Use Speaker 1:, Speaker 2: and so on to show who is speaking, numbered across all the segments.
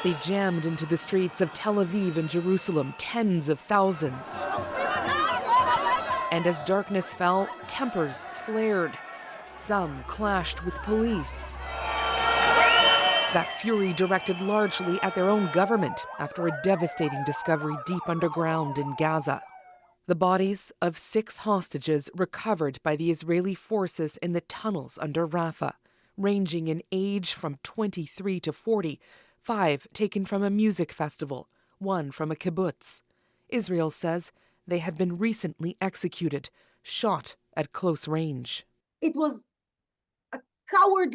Speaker 1: They jammed into the streets of Tel Aviv and Jerusalem, tens of thousands. And as darkness fell, tempers flared. Some clashed with police. That fury directed largely at their own government after a devastating discovery deep underground in Gaza. The bodies of 6 hostages recovered by the Israeli forces in the tunnels under Rafah, ranging in age from 23 to 40, 5 taken from a music festival, 1 from a kibbutz. Israel says they had been recently executed, shot at close range.
Speaker 2: It was a coward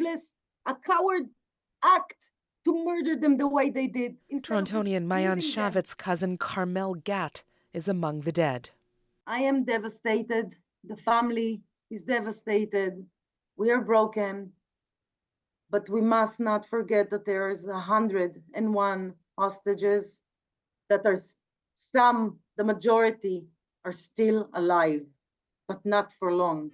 Speaker 2: act to murder them the way they did.
Speaker 1: Torontonian Mayan Shavit's cousin Carmel Gatt is among the dead.
Speaker 2: I am devastated. The family is devastated. We are broken. But we must not forget that there is 101 hostages that are the majority are still alive, but not for long.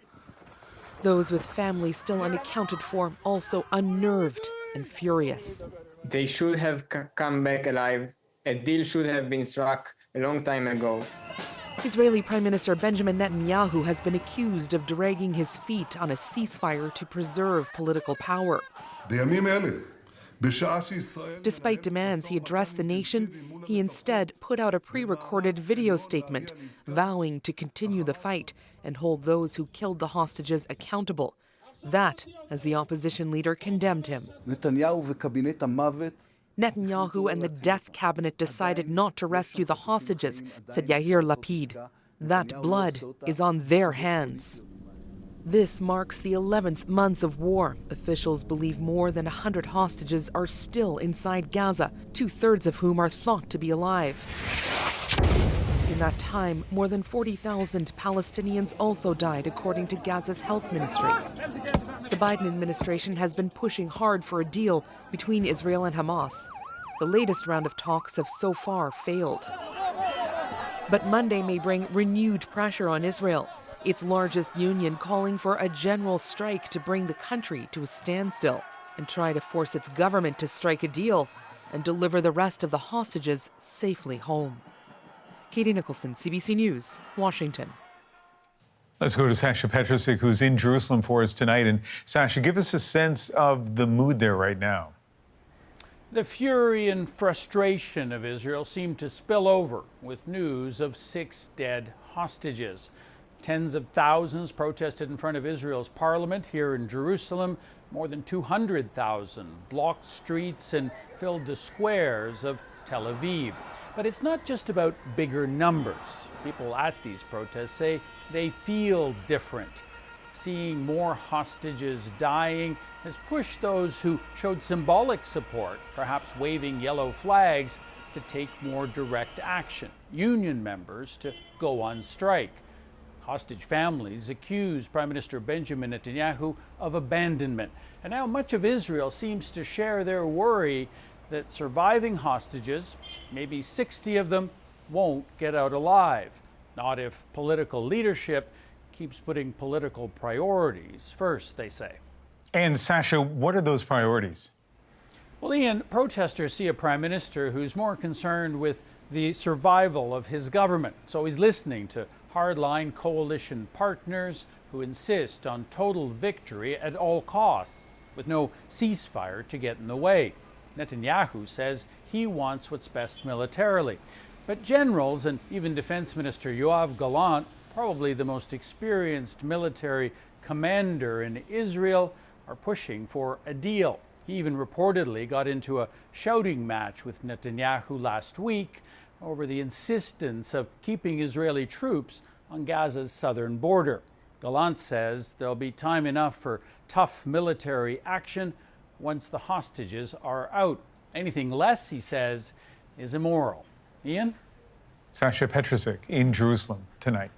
Speaker 1: Those with families still unaccounted for, also unnerved and furious.
Speaker 3: They should have come back alive. A deal should have been struck a long time ago.
Speaker 1: Israeli Prime Minister Benjamin Netanyahu has been accused of dragging his feet on a ceasefire to preserve political power. Despite demands he addressed the nation, he instead put out a pre-recorded video statement vowing to continue the fight and hold those who killed the hostages accountable. That, as the opposition leader condemned him. Netanyahu and the death cabinet decided not to rescue the hostages, said Yair Lapid. That blood is on their hands. This marks the 11th month of war. Officials believe more than 100 hostages are still inside Gaza, 2/3 of whom are thought to be alive. In that time, more than 40,000 Palestinians also died, according to Gaza's health ministry. The Biden administration has been pushing hard for a deal between Israel and Hamas. The latest round of talks have so far failed. But Monday may bring renewed pressure on Israel, its largest union calling for a general strike to bring the country to a standstill and try to force its government to strike a deal and deliver the rest of the hostages safely home. Katie Nicholson, CBC News, Washington.
Speaker 4: Let's go to Sasha Petrusik, who's in Jerusalem for us tonight. And Sasha, give us a sense of the mood there right now.
Speaker 5: The fury and frustration of Israel seem to spill over with news of 6 dead hostages. Tens of thousands protested in front of Israel's parliament here in Jerusalem. More than 200,000 blocked streets and filled the squares of Tel Aviv. But it's not just about bigger numbers. People at these protests say they feel different. Seeing more hostages dying has pushed those who showed symbolic support, perhaps waving yellow flags, to take more direct action. Union members to go on strike. Hostage families accuse Prime Minister Benjamin Netanyahu of abandonment. And now much of Israel seems to share their worry that surviving hostages, maybe 60 of them, won't get out alive. Not if political leadership keeps putting political priorities first, they say.
Speaker 4: And Sasha, what are those priorities?
Speaker 5: Well, Ian, protesters see a prime minister who's more concerned with the survival of his government. So he's listening to hardline coalition partners who insist on total victory at all costs, with no ceasefire to get in the way. Netanyahu says he wants what's best militarily. But generals and even Defense Minister Yoav Gallant, probably the most experienced military commander in Israel, are pushing for a deal. He even reportedly got into a shouting match with Netanyahu last week over the insistence of keeping Israeli troops on Gaza's southern border. Gallant says there'll be time enough for tough military action once the hostages are out. Anything less, he says, is immoral. Ian?
Speaker 4: Sasha Petrusik in Jerusalem tonight.